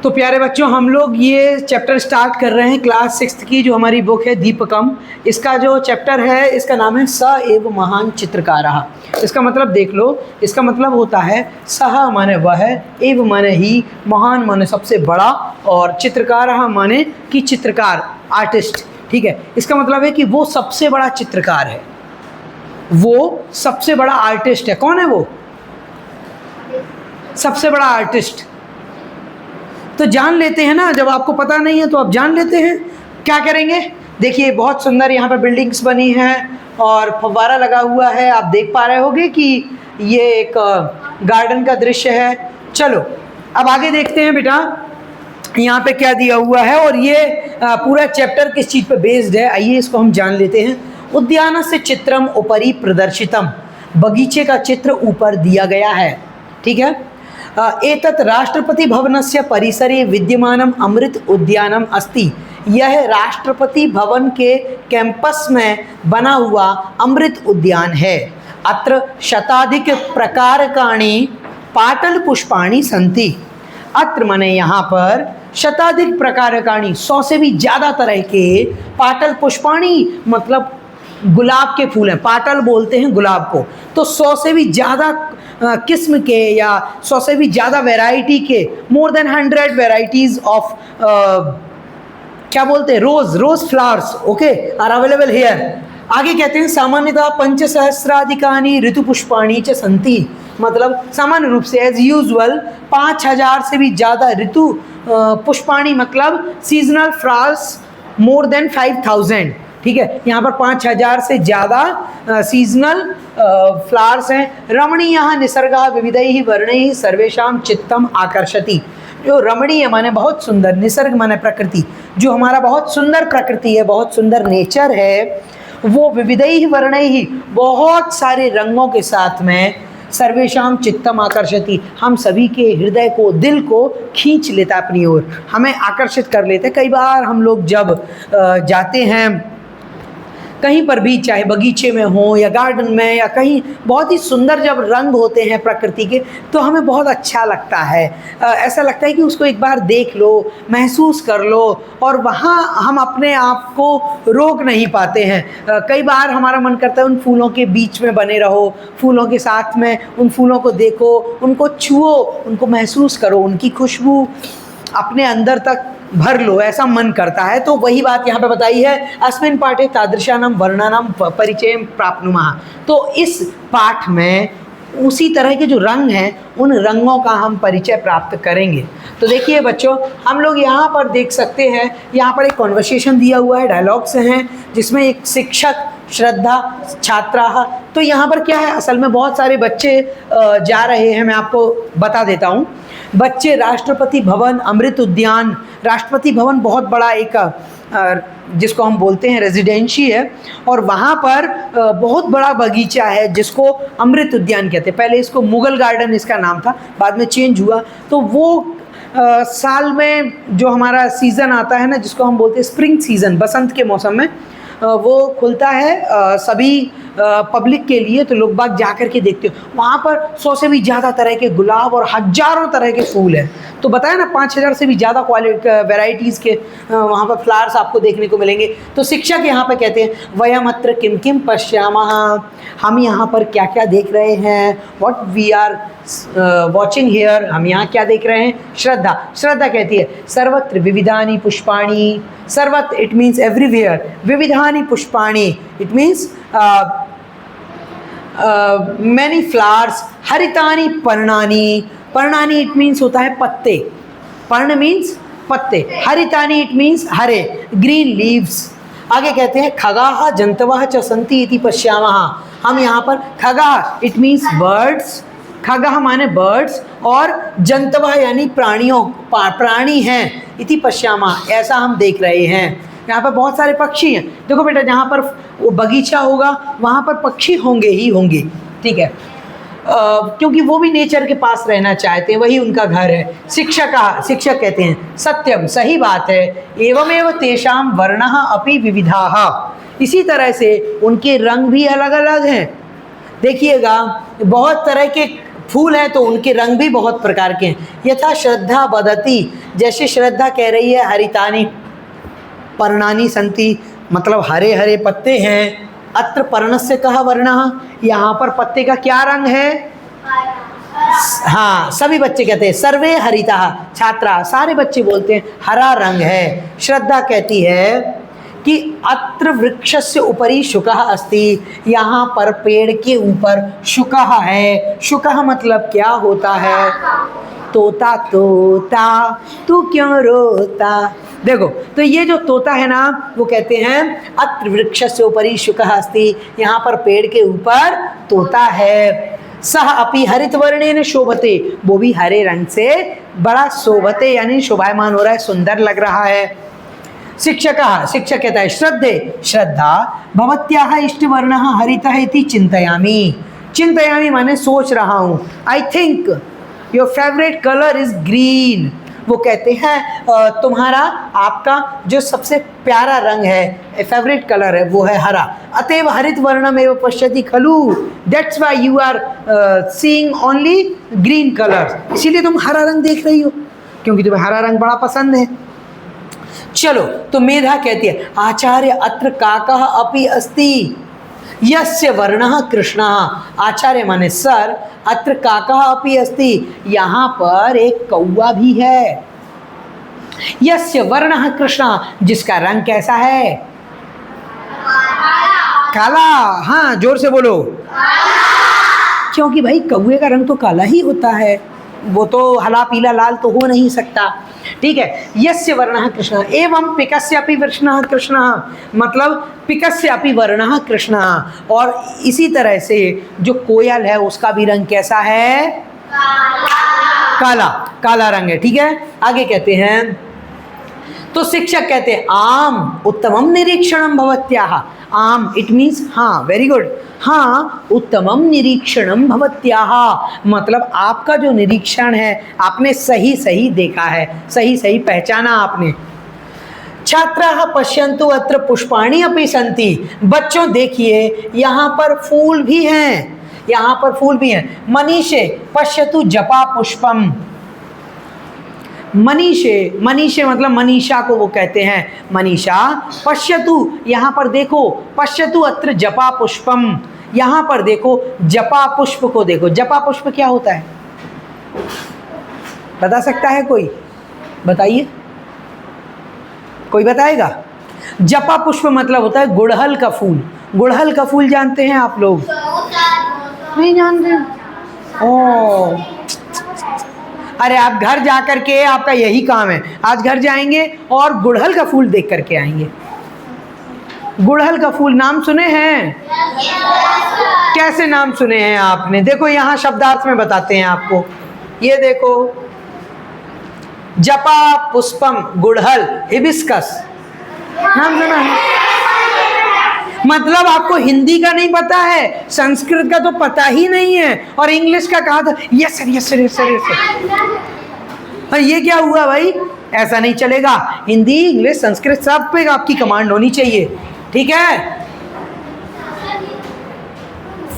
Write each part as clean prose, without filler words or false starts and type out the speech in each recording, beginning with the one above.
तो प्यारे बच्चों, हम लोग ये चैप्टर स्टार्ट कर रहे हैं क्लास 6 की, जो हमारी बुक है दीपकम। इसका जो चैप्टर है, इसका नाम है स एव महान चित्रकारः। इसका मतलब देख लो, इसका मतलब होता है सह माने वह, एव माने ही, महान माने सबसे बड़ा, और चित्रकारः माने कि चित्रकार, आर्टिस्ट। ठीक है, इसका मतलब है कि वो सबसे बड़ा चित्रकार है, वो सबसे बड़ा आर्टिस्ट है। कौन है वो? सबसे बड़ा आर्टिस्ट। तो जान लेते हैं ना, जब आपको पता नहीं है तो आप जान लेते हैं। क्या करेंगे? देखिए, बहुत सुंदर यहाँ पर बिल्डिंग्स बनी हैं और फव्वारा लगा हुआ है। आप देख पा रहे होंगे कि ये एक गार्डन का दृश्य है। चलो अब आगे देखते हैं बेटा, यहाँ पे क्या दिया हुआ है और ये पूरा चैप्टर किस चीज़ पे बेस्ड है, आइए इसको हम जान लेते हैं। उद्यानस्य चित्रम उपरि प्रदर्शितम, बगीचे का चित्र ऊपर दिया गया है। ठीक है। एतत् राष्ट्रपति भवनस्य परिसरे विद्यमानम अमृत उद्यानम अस्ति, यह राष्ट्रपति भवन के कैंपस में बना हुआ अमृत उद्यान है। अत्र शताधिक प्रकारकाणि पाटल पुष्पाणि सन्ति। अत्र माने यहाँ पर, शताधिक प्रकारकाणि 100 से भी ज़्यादा तरह के, पाटल पुष्पाणि मतलब गुलाब के फूल हैं, पाटल बोलते हैं गुलाब को। तो 100 से भी ज़्यादा किस्म के या 100 से भी ज़्यादा वैरायटी के, मोर देन 100 वेराइटीज़ ऑफ क्या बोलते हैं, rose flowers, okay, are available here. आगे कहते हैं सामान्यतः 5,000 ऋतुपुष्पाणि च सन्ति, मतलब सामान्य रूप से एज यूजुअल 5,000 से भी ज़्यादा ऋतु पुष्पाणि मतलब सीजनल फ्लावर्स मोर देन 5,000। ठीक है, यहाँ पर 5,000 से ज़्यादा सीजनल फ्लावर्स हैं। रमणीयः निसर्गः विविधैः वर्णैः सर्वेषां चित्तम आकर्षति। जो रमणीय माने बहुत सुंदर, निसर्ग माने प्रकृति, जो हमारा बहुत सुंदर प्रकृति है, बहुत सुंदर नेचर है, वो विविधैः वर्णैः बहुत सारे रंगों के साथ में, सर्वेषां चित्तम आकर्षति, हम सभी के हृदय को, दिल को खींच लेता अपनी ओर, हमें आकर्षित कर लेते। कई बार हम लोग जब जाते हैं कहीं पर भी, चाहे बगीचे में हो या गार्डन में या कहीं, बहुत ही सुंदर जब रंग होते हैं प्रकृति के, तो हमें बहुत अच्छा लगता है। ऐसा लगता है कि उसको एक बार देख लो, महसूस कर लो, और वहाँ हम अपने आप को रोक नहीं पाते हैं। कई बार हमारा मन करता है उन फूलों के बीच में बने रहो, फूलों के साथ में उन फूलों को देखो, उनको छुओ, उनको महसूस करो, उनकी खुशबू अपने अंदर तक भर लो, ऐसा मन करता है। तो वही बात यहाँ पे बताई है, अस्मिन् पाठे तादृशानां वर्णानां परिचयं प्राप्नुमः। तो इस पाठ में उसी तरह के जो रंग हैं, उन रंगों का हम परिचय प्राप्त करेंगे। तो देखिए बच्चों, हम लोग यहाँ पर देख सकते हैं, यहाँ पर एक कॉन्वर्सेशन दिया हुआ है, डायलॉग्स हैं, जिसमें एक शिक्षक, श्रद्धा, छात्रा। तो यहाँ पर क्या है, असल में बहुत सारे बच्चे जा रहे हैं, मैं आपको बता देता हूँ। बच्चे राष्ट्रपति भवन, अमृत उद्यान, राष्ट्रपति भवन बहुत बड़ा एक जिसको हम बोलते हैं रेजिडेंसी है, और वहाँ पर बहुत बड़ा बगीचा है जिसको अमृत उद्यान कहते हैं। पहले इसको मुगल गार्डन इसका नाम था, बाद में चेंज हुआ। तो वो साल में जो हमारा सीज़न आता है ना, जिसको हम बोलते हैं स्प्रिंग सीज़न, बसंत के मौसम में वो खुलता है सभी पब्लिक के लिए। तो लोग बाग जा कर के देखते हो, वहाँ पर 100 से भी ज़्यादा तरह के गुलाब और हज़ारों तरह के फूल हैं। तो बताया ना, 5,000 से भी ज़्यादा वेराइटीज़ के वहाँ पर फ्लावर्स आपको देखने को मिलेंगे। तो शिक्षक यहाँ पर कहते हैं, वयम् अत्र किं किं पश्यामः, हम यहाँ पर क्या क्या देख रहे हैं, what we are watching here, हम यहाँ क्या देख रहे हैं। श्रद्धा कहती है, सर्वत्र विविधानि पुष्पाणि, सर्वत्र इट मीन्स एवरीवेयर, विविधानि पुष्पाणि इट मीन्स मैनी फ्लावर्स, हरितानि पर्णानि, पर्णानि इट मीन्स होता है पत्ते, पर्ण मीन्स पत्ते, हरितानि इट मीन्स हरे, ग्रीन लीव्स। आगे कहते हैं खगाः जन्तवः च सन्ति इति पश्यामः, हम यहाँ पर खगाः इट मीन्स बर्ड्स, खगाः माने बर्ड्स, और जंतवः यानी प्राणियों, प्राणी हैं, इति पश्यामः ऐसा हम देख रहे हैं। यहाँ पर बहुत सारे पक्षी हैं। देखो बेटा, जहाँ पर वो बगीचा होगा वहाँ पर पक्षी होंगे ही होंगे। ठीक है, क्योंकि वो भी नेचर के पास रहना चाहते हैं, वही उनका घर है। शिक्षक कहते हैं सत्यम, सही बात है, एवमेव तेषां वर्णः अपि विविधाः, इसी तरह से उनके रंग भी अलग अलग हैं। देखिएगा, बहुत तरह के फूल है तो उनके रंग भी बहुत प्रकार के हैं। यथा श्रद्धा वदति, जैसे श्रद्धा कह रही है हरितानि पर्णानि सन्ति, मतलब हरे हरे पत्ते हैं। अत्र पर्णस्य कः वर्णः, यहाँ पर पत्ते का क्या रंग है? हाँ, सभी बच्चे कहते हैं सर्वे हरितः, छात्रा सारे बच्चे बोलते हैं हरा रंग है। श्रद्धा कहती है कि अत्र वृक्षस्य उपरि शुकः अस्ति, यहाँ पर पेड़ के ऊपर शुकः है। शुकः मतलब क्या होता है? तोता तोता तू क्यों रोता। देखो, तो ये जो तोता है ना, वो कहते हैं अत्र वृक्षस्य उपरि शुकः अस्ति, यहाँ पर पेड़ के ऊपर तोता है। सह अपि हरित वर्णेन शोभते, वो भी हरे रंग से बड़ा शोभते यानी शोभायमान हो रहा है, सुंदर लग रहा है। शिक्षक कहता है श्रद्धे, श्रद्धा भवत्याः इष्टवर्णः हरितः इति चिंतयामि। चिंतयामि माने सोच रहा हूँ। I think your favourite colour is green. वो कहते हैं तुम्हारा आपका जो सबसे प्यारा रंग है, फेवरेट कलर है, वो है हरा। अतएव हरित वर्णमेव पश्यति खलु, that's why you are seeing only green colour. इसीलिए तुम हरा रंग देख रही हो, क्योंकि तुम्हें हरा रंग बड़ा पसंद है। चलो, तो मेधा कहती है आचार्य अत्र काकः अपि अस्ति यस्य वर्णः कृष्णः। आचार्य माने सर, अत्र काकः अपि अस्ति, यहाँ पर एक कौवा भी है। यस्य वर्णः कृष्णः, जिसका रंग कैसा है? काला। हाँ, जोर से बोलो। क्योंकि भाई कौवे का रंग तो काला ही होता है, वो तो हला पीला लाल तो हो नहीं सकता। ठीक है, यस्य वर्णः कृष्णः एवं पिकस्यापि वर्णः कृष्णः, मतलब पिकस्यापि वर्णः कृष्णः। और इसी तरह से जो कोयल है उसका भी रंग कैसा है? काला, काला रंग है। ठीक है, आगे कहते हैं, तो शिक्षक कहते हैं आम उत्तमम निरीक्षणम भवत्याः। आम इट मीन्स हाँ, वेरी गुड। हाँ, उत्तमम निरीक्षणम भवत्याः, मतलब आपका जो निरीक्षण है आपने सही सही देखा है, सही सही पहचाना आपने। छात्राः पश्यन्तु अत्र पुष्पाणि अपि सन्ति। बच्चों देखिए यहाँ पर फूल भी हैं, यहाँ पर फूल भी हैं। मनीषे पश्यतु जपा पुष्पम। मनीषे, मनीषे मतलब मनीषा को वो कहते हैं मनीषा। पश्यतु, यहाँ पर देखो, पश्यतु अत्र जपा पुष्पम, यहाँ पर देखो जपा पुष्प को देखो। जपा पुष्प क्या होता है, बता सकता है कोई? बताइए, कोई बताएगा? जपा पुष्प मतलब होता है गुड़हल का फूल। गुड़हल का फूल जानते हैं आप लोग? नहीं जानते? ओह, अरे आप घर जा कर के, आपका यही काम है, आज घर जाएंगे और गुड़हल का फूल देख करके आएंगे। गुड़हल का फूल नाम सुने हैं? कैसे नाम सुने हैं आपने? देखो यहाँ शब्दार्थ में बताते हैं आपको। ये देखो, जपा पुष्पम, गुड़हल, हिबिस्कस, नाम सुना है? मतलब आपको हिंदी का नहीं पता है, संस्कृत का तो पता ही नहीं है, और इंग्लिश का कहा था yes sir yes sir yes sir yes sir. और ये क्या हुआ भाई? ऐसा नहीं चलेगा। हिंदी, इंग्लिश, संस्कृत सब पे आपकी कमांड होनी चाहिए। ठीक है,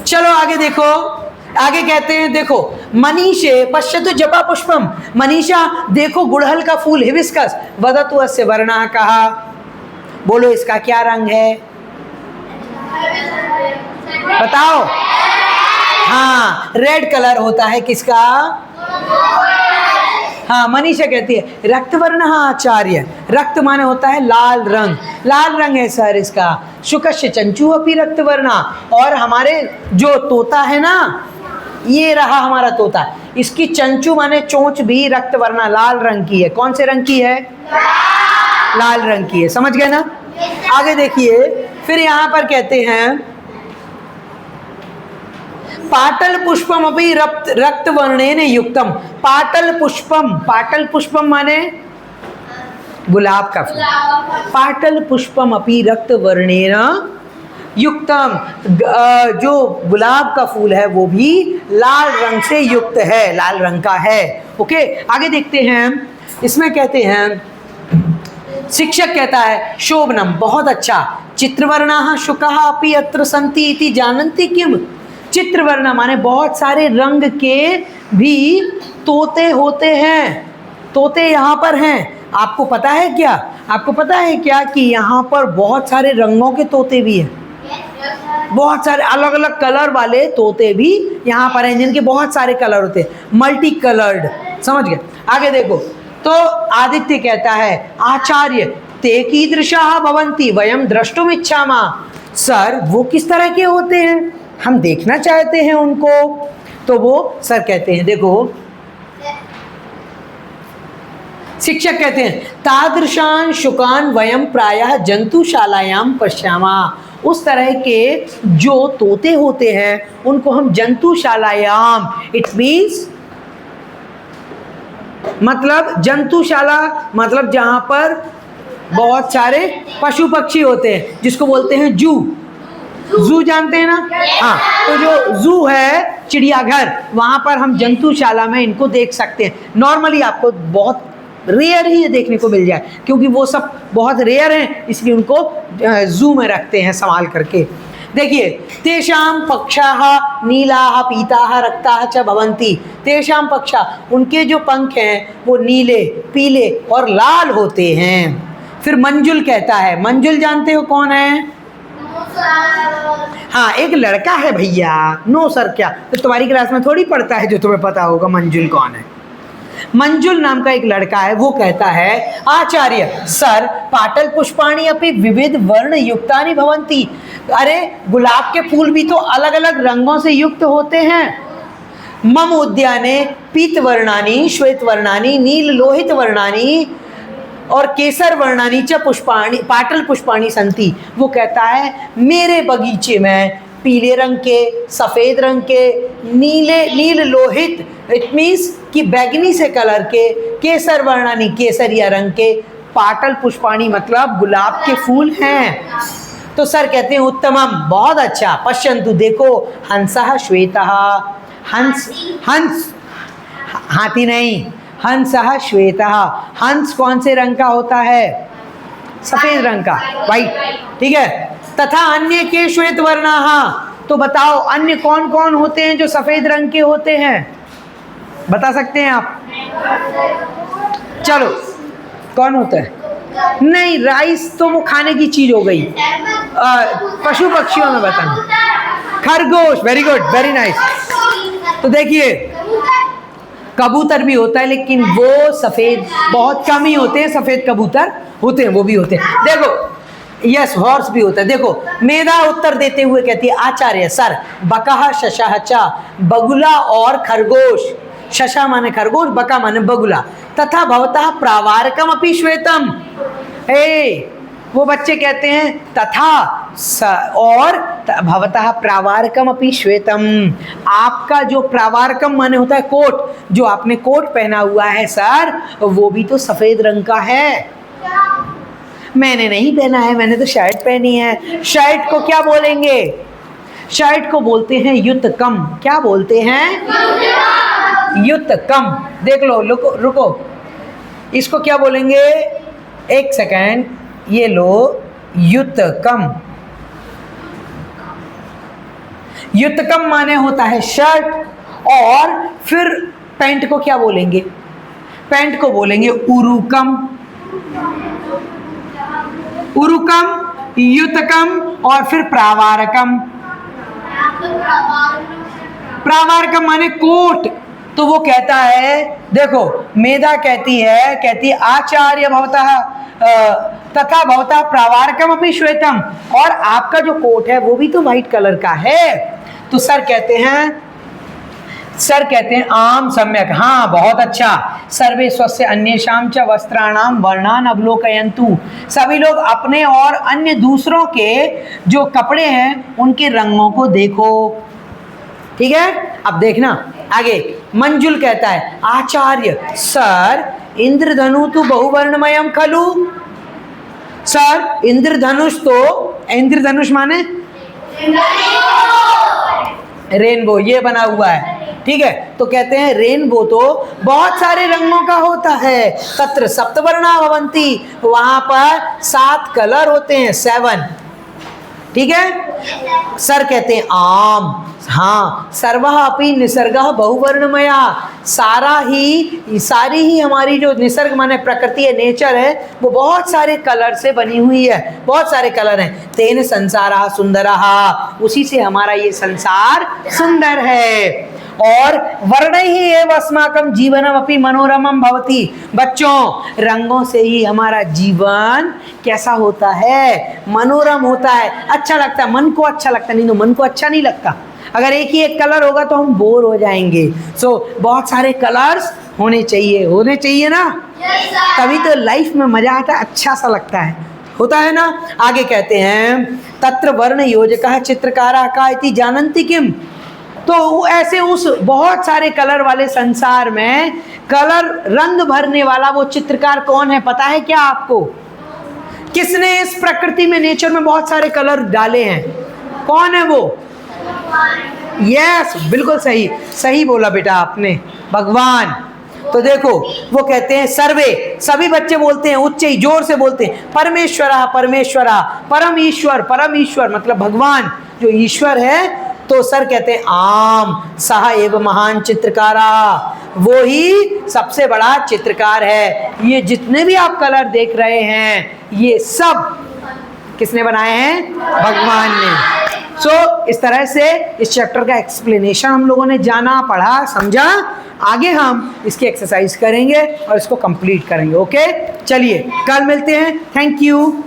चलो आगे देखो। आगे कहते हैं, देखो मनीषे पश्यतु जपा पुष्पम। मनीषा देखो गुड़हल का फूल, हिबिस्कस। वदतु अस्य वर्णः कहा, बोलो इसका क्या रंग है? बताओ। हाँ, रेड कलर होता है किसका? हाँ, मनीषा कहती है रक्तवर्णः आचार्य। रक्त माने होता है लाल रंग, लाल रंग है सर इसका। शुकस्य चंचू अपि रक्तवर्णा। और हमारे जो तोता है ना, ये रहा हमारा तोता, इसकी चंचू माने चोंच भी रक्तवर्णा, लाल रंग की है। कौन से रंग की है? लाल रंग की है। समझ गए ना? आगे देखिए, फिर यहाँ पर कहते हैं पाटल पुष्पम अपि रक्त वर्णेन युक्तम। पाटल पुष्पम, पाटल पुष्पम माने गुलाब का फूल। पाटल पुष्पम अपि रक्त वर्णेन युक्तम, जो गुलाब का फूल है वो भी लाल रंग से युक्त है, लाल रंग का है। ओके, आगे देखते हैं। इसमें कहते हैं, शिक्षक कहता है शोभनम, बहुत अच्छा। चित्रवर्णाः शुकाः अपि अत्र सन्ति इति जानन्ति किम। चित्रवर्ण माने बहुत सारे रंग के भी तोते होते हैं। तोते यहाँ पर हैं। आपको पता है क्या? आपको पता है क्या कि यहाँ पर बहुत सारे रंगों के तोते भी हैं? बहुत सारे अलग अलग कलर वाले तोते भी यहाँ पर हैं, जिनके बहुत सारे कलर होते हैं, मल्टी कलर्ड। समझ गए? आगे देखो, तो आदित्य कहता है आचार्य ते कीदृशाः भवन्ति वयं द्रष्टुम इच्छामः। सर वो किस तरह के होते हैं, हम देखना चाहते हैं उनको। तो वो सर कहते हैं, देखो शिक्षक कहते हैं तादृशान शुकान वयम प्रायः जंतुशालायां पश्यामः। उस तरह के जो तोते होते हैं उनको हम जंतुशालायाम, इट मीन्स मतलब जंतुशाला मतलब जहाँ पर बहुत सारे पशु पक्षी होते हैं, जिसको बोलते हैं जू। जू जानते हैं ना? हाँ, तो जो जू है चिड़ियाघर, वहाँ पर हम जंतुशाला में इनको देख सकते हैं। नॉर्मली आपको बहुत रेयर ही ये देखने को मिल जाए, क्योंकि वो सब बहुत रेयर हैं, इसलिए उनको जू में रखते हैं संभाल करके। देखिए, तेषां पक्षाः नीलाः पीताः रक्ताः च भवन्ति। तेषां पक्षा, उनके जो पंख हैं वो नीले, पीले और लाल होते हैं। फिर मंजुल कहता है, मंजुल जानते हो कौन है? हाँ, एक लड़का है भैया। नो सर क्या? तो तुम्हारी क्लास में थोड़ी पढ़ता है जो तुम्हें पता होगा मंजुल कौन है। मंजुल नाम का एक लड़का है, वो कहता है आचार्य सर पाटल पुष्पाणि अपि विविध वर्ण युक्तानि भवन्ति। अरे गुलाब के फूल भी तो अलग अलग रंगों से युक्त होते हैं। मम उद्याने पीत वर्णानि श्वेत वर्णानि नील लोहित वर्णानि और केसर वर्णानि च पुष्पाणि पाटल पुष्पाणि संति। वो कहता है मेरे बगीचे में पीले रंग के, सफ़ेद रंग के, नील लोहित इट मीन्स कि बैगनी से कलर के, केसर वर्णानि केसरिया रंग के, पाटल पुष्पाणि मतलब गुलाब के फूल हैं। तो सर कहते हैं उत्तमम, बहुत अच्छा। पश्यन्तु देखो, हंसः श्वेतः, हंस हाथी नहीं, हंसः श्वेतः। हंस कौन से रंग का होता है? सफ़ेद रंग का, वाइट, ठीक है। तथा अन्य के श्वेत वर्णाः, तो बताओ अन्य कौन कौन होते हैं जो सफ़ेद रंग के होते हैं? बता सकते हैं आप? चलो, कौन होता है? नहीं, राइस तो वो खाने की चीज हो गई। पशु पक्षियों में बताना। खरगोश, वेरी गुड, वेरी नाइस। तो देखिए, कबूतर भी होता है, लेकिन वो सफ़ेद बहुत कम ही होते हैं। सफ़ेद कबूतर होते हैं, वो भी होते हैं। देखो, यस, हॉर्स भी होता है। देखो, मेधा उत्तर देते हुए कहती है आचार्य सर बकः शशः च, बगुला और खरगोश। शशा माने खरगोश, बका माने बगुला। तथा भवतः प्रावारकम अपि श्वेतम। वो बच्चे कहते हैं तथा और भवतः प्रावारकम अपि श्वेतम। आपका जो प्रावारकम माने होता है कोट, जो आपने कोट पहना हुआ है सर, वो भी तो सफ़ेद रंग का है। मैंने नहीं पहना है, मैंने तो शर्ट पहनी है। शर्ट को क्या बोलेंगे? शर्ट को बोलते हैं युतकम। क्या बोलते हैं? युतकम। देख लो, रुको, इसको क्या बोलेंगे? एक सेकेंड, ये लो, युतकम। युतकम माने होता है शर्ट। और फिर पैंट को क्या बोलेंगे? पैंट को बोलेंगे उरुकम। उरुकम, युतकम और फिर प्रावारकम। प्रावारकम माने कोट। तो वो कहता है, देखो, मेधा कहती है आचार्य भवतः तथा भवतः प्रावारकम अपि श्वेतम, और आपका जो कोट है वो भी तो वाइट कलर का है। तो सर कहते हैं आम सम्यक, हाँ बहुत अच्छा। सर्वे स्वस्य अन्येषां च वस्त्राणां वर्णान अवलोकयन्तु। सभी लोग अपने और अन्य दूसरों के जो कपड़े हैं उनके रंगों को देखो। ठीक है, अब देखना आगे। मंजुल कहता है आचार्य सर इंद्रधनु तो बहुवर्णमयम खलु। सर इंद्रधनुष माने रेनबो, ये बना हुआ है। ठीक है, तो कहते हैं रेनबो तो बहुत सारे रंगों का होता है। तत्र सप्तवर्णा भवन्ति, वहां पर 7 कलर होते हैं, 7। ठीक ठीक है। सर कहते हैं आम। हाँ, सर्वः अपि निसर्गः बहुवर्णमया, सारी ही हमारी जो निसर्ग माने प्रकृति है, नेचर है, वो बहुत सारे कलर से बनी हुई है, बहुत सारे कलर हैं। तेन संसारः सुंदरः, उसी से हमारा ये संसार सुंदर है। और वर्णैः एव अस्माकं जीवनमपि मनोरमं भवति। बच्चों, रंगों से ही हमारा जीवन कैसा होता है, मनोरम होता है, अच्छा लगता है, मन को अच्छा लगता है। नहीं तो मन को अच्छा नहीं लगता। अगर एक ही एक कलर होगा तो हम बोर हो जाएंगे। बहुत सारे कलर्स होने चाहिए ना, तभी तो लाइफ में मजा आता है, अच्छा सा लगता है, होता है ना। आगे कहते हैं तत्र वर्ण योजकः चित्रकारः का इति जानन्ति किम। तो ऐसे उस बहुत सारे कलर वाले संसार में कलर रंग भरने वाला वो चित्रकार कौन है, पता है क्या आपको? किसने इस प्रकृति में, नेचर में बहुत सारे कलर डाले हैं? कौन है वो? यस, बिल्कुल सही बोला बेटा आपने, भगवान। तो देखो वो कहते हैं सर्वे, सभी बच्चे बोलते हैं उच्च ही जोर से बोलते हैं परमेश्वरा परमेश्वरा, परम ईश्वर मतलब भगवान जो ईश्वर है। तो सर कहते हैं आम सह एव महान चित्रकारा, वो ही सबसे बड़ा चित्रकार है। ये जितने भी आप कलर देख रहे हैं ये सब किसने बनाए हैं? भगवान ने। इस तरह से इस चैप्टर का एक्सप्लेनेशन हम लोगों ने जाना, पढ़ा, समझा। आगे हम इसकी एक्सरसाइज करेंगे और इसको कंप्लीट करेंगे। ओके, चलिए कल मिलते हैं। Thank you.